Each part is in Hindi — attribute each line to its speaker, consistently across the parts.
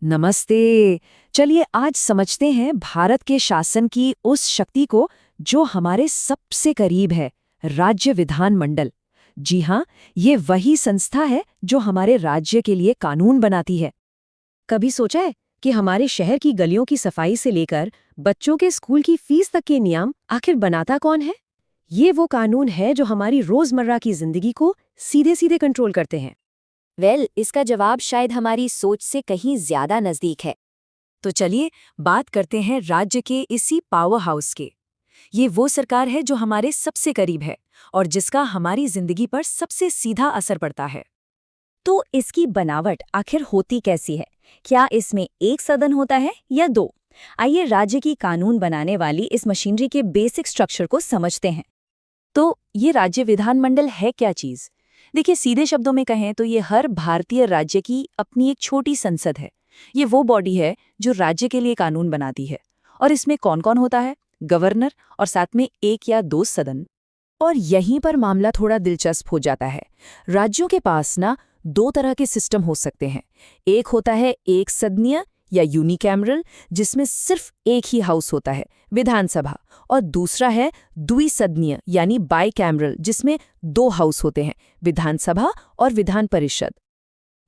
Speaker 1: नमस्ते। चलिए आज समझते हैं भारत के शासन की उस शक्ति को जो हमारे सबसे करीब है, राज्य विधानमंडल। जी हाँ, ये वही संस्था है जो हमारे राज्य के लिए कानून बनाती है।
Speaker 2: कभी सोचा है कि हमारे शहर की गलियों की सफाई से लेकर बच्चों के स्कूल की फीस तक के नियम आखिर बनाता कौन है? ये वो कानून है जो हमारी रोजमर्रा की जिंदगी को सीधे सीधे कंट्रोल करते हैं।
Speaker 3: इसका जवाब शायद हमारी सोच से कहीं ज्यादा नजदीक है।
Speaker 1: तो चलिए बात करते हैं राज्य के इसी पावर हाउस के। ये वो सरकार है जो हमारे सबसे करीब है और जिसका हमारी जिंदगी पर सबसे सीधा असर पड़ता है।
Speaker 2: तो इसकी बनावट आखिर होती कैसी है? क्या इसमें एक सदन होता है या दो? आइए राज्य की कानून बनाने वाली इस मशीनरी के बेसिक स्ट्रक्चर को समझते हैं।
Speaker 1: तो ये राज्य विधानमंडल है क्या चीज? देखिए, सीधे शब्दों में कहें तो ये हर भारतीय राज्य की अपनी एक छोटी संसद है। ये वो बॉडी है जो राज्य के लिए कानून बनाती है। और इसमें कौन कौन होता है? गवर्नर और साथ में एक या दो सदन।
Speaker 2: और यहीं पर मामला थोड़ा दिलचस्प हो जाता है। राज्यों के पास ना दो तरह के सिस्टम हो सकते हैं। एक होता है एक सदनीय या यूनिकैमरल, जिसमें सिर्फ एक ही हाउस होता है, विधानसभा। और दूसरा है द्विसदनीय यानी बाइकैमरल, जिसमें दो हाउस होते हैं, विधानसभा और विधान परिषद।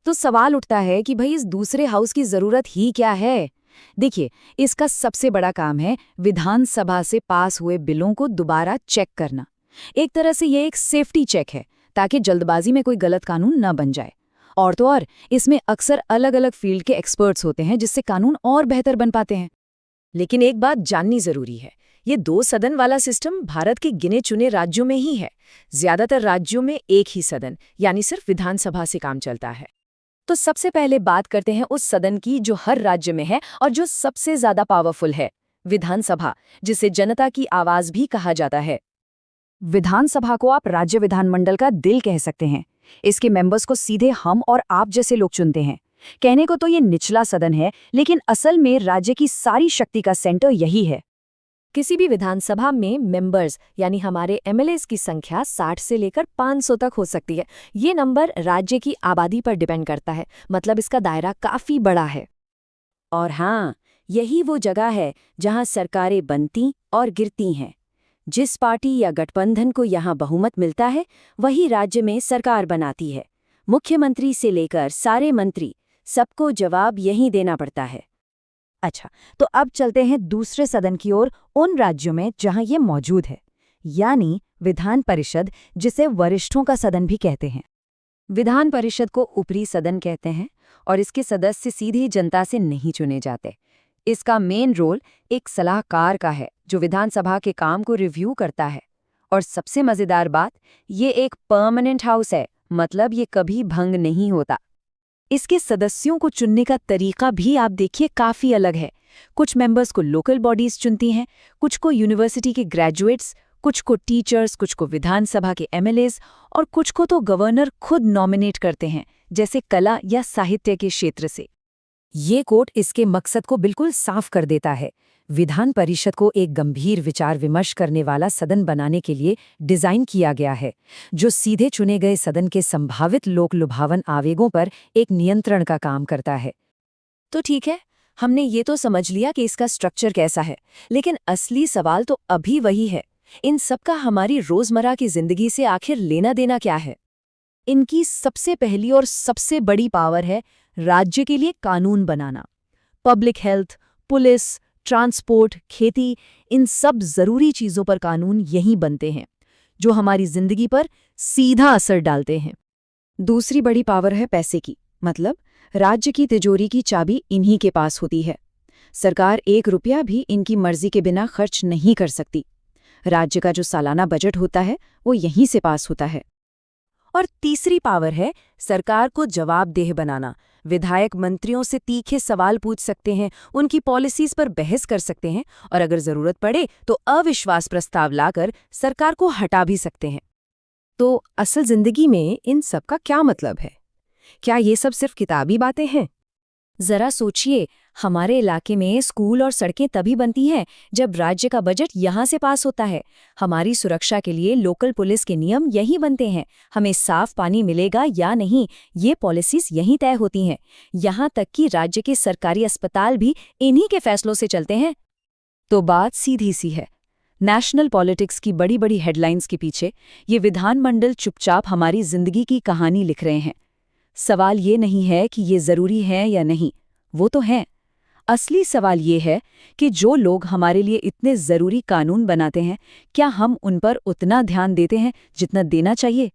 Speaker 2: तो सवाल उठता है कि भाई इस दूसरे हाउस की जरूरत ही क्या है? देखिए, इसका सबसे बड़ा काम है विधानसभा से पास हुए बिलों को दोबारा चेक करना। एक तरह से ये एक सेफ्टी चेक है, ताकि जल्दबाजी में कोई गलत कानून न बन जाए। और तो और इसमें अक्सर अलग अलग फील्ड के एक्सपर्ट्स होते हैं, जिससे कानून और बेहतर बन पाते हैं। लेकिन एक बात जाननी जरूरी है, ये दो सदन वाला सिस्टम भारत के गिने चुने राज्यों में ही है। ज्यादातर राज्यों में एक ही सदन यानी सिर्फ विधानसभा से काम चलता है।
Speaker 1: तो सबसे पहले बात करते हैं उस सदन की जो हर राज्य में है और जो सबसे ज्यादा पावरफुल है, विधानसभा, जिसे जनता की आवाज भी कहा जाता है।
Speaker 2: विधानसभा को आप राज्य विधानमंडल का दिल कह सकते हैं। इसके मेंबर्स को सीधे हम और आप जैसे लोग चुनते हैं। कहने को तो ये निचला सदन है, लेकिन असल में राज्य की सारी शक्ति का सेंटर यही है। किसी भी विधानसभा में मेंबर्स यानी हमारे एमएलएस की संख्या 60 से लेकर 500 तक हो सकती है। ये नंबर राज्य की आबादी पर डिपेंड करता है, मतलब इसका दायरा काफी बड़ा है।
Speaker 3: और हाँ, यही वो जगह है जहां सरकारें बनती और गिरती हैं। जिस पार्टी या गठबंधन को यहाँ बहुमत मिलता है, वही राज्य में सरकार बनाती है। मुख्यमंत्री से लेकर सारे मंत्री, सबको जवाब यहीं देना पड़ता है।
Speaker 2: अच्छा, तो अब चलते हैं दूसरे सदन की ओर, उन राज्यों में जहां ये मौजूद है, यानी विधान परिषद, जिसे वरिष्ठों का सदन भी कहते हैं।
Speaker 1: विधान परिषद को ऊपरी सदन कहते हैं और इसके सदस्य सीधे जनता से नहीं चुने जाते। इसका मेन रोल एक सलाहकार का है जो विधानसभा के काम को रिव्यू करता है। और सबसे मजेदार बात, ये एक परमानेंट हाउस है, मतलब ये कभी भंग नहीं होता।
Speaker 2: इसके सदस्यों को चुनने का तरीका भी आप देखिए काफी अलग है। कुछ मेंबर्स को लोकल बॉडीज चुनती हैं, कुछ को यूनिवर्सिटी के ग्रेजुएट्स, कुछ को टीचर्स, कुछ को विधानसभा के एमएलएस और कुछ को तो गवर्नर खुद नॉमिनेट करते हैं, जैसे कला या साहित्य के क्षेत्र से।
Speaker 1: ये कोट इसके मकसद को बिल्कुल साफ कर देता है। विधान परिषद को एक गंभीर विचार विमर्श करने वाला सदन बनाने के लिए डिजाइन किया गया है, जो सीधे चुने गए सदन के संभावित लोक लुभावन आवेगों पर एक नियंत्रण का काम करता है।
Speaker 2: तो ठीक है, हमने ये तो समझ लिया कि इसका स्ट्रक्चर कैसा है, लेकिन असली सवाल तो अभी वही है, इन सब का हमारी रोजमर्रा की जिंदगी से आखिर लेना देना क्या है? इनकी सबसे पहली और सबसे बड़ी पावर है राज्य के लिए कानून बनाना। पब्लिक हेल्थ, पुलिस, ट्रांसपोर्ट, खेती, इन सब जरूरी चीजों पर कानून यहीं बनते हैं, जो हमारी जिंदगी पर सीधा असर डालते हैं। दूसरी बड़ी पावर है पैसे की, मतलब राज्य की तिजोरी की चाबी इन्हीं के पास होती है। सरकार 1 रुपया भी इनकी मर्जी के बिना खर्च नहीं कर सकती। राज्य का जो सालाना बजट होता है, वो यहीं से पास होता है। और तीसरी पावर है सरकार को जवाबदेह बनाना। विधायक मंत्रियों से तीखे सवाल पूछ सकते हैं, उनकी पॉलिसीज पर बहस कर सकते हैं और अगर जरूरत पड़े तो अविश्वास प्रस्ताव लाकर सरकार को हटा भी सकते हैं। तो असल जिंदगी में इन सब का क्या मतलब है? क्या ये सब सिर्फ किताबी बातें हैं? जरा सोचिए, हमारे इलाके में स्कूल और सड़कें तभी बनती हैं जब राज्य का बजट यहाँ से पास होता है। हमारी सुरक्षा के लिए लोकल पुलिस के नियम यहीं बनते हैं। हमें साफ पानी मिलेगा या नहीं, ये पॉलिसीज यहीं तय होती हैं। यहाँ तक कि राज्य के सरकारी अस्पताल भी इन्हीं के फैसलों से चलते हैं।
Speaker 1: तो बात सीधी सी है। नेशनल पॉलिटिक्स की बड़ी बड़ी हेडलाइंस के पीछे ये विधानमंडल चुपचाप हमारी जिंदगी की कहानी लिख रहे हैं। सवाल ये नहीं है कि ये जरूरी है या नहीं, वो तो है। असली सवाल ये है कि जो लोग हमारे लिए इतने जरूरी कानून बनाते हैं, क्या हम उन पर उतना ध्यान देते हैं जितना देना चाहिए?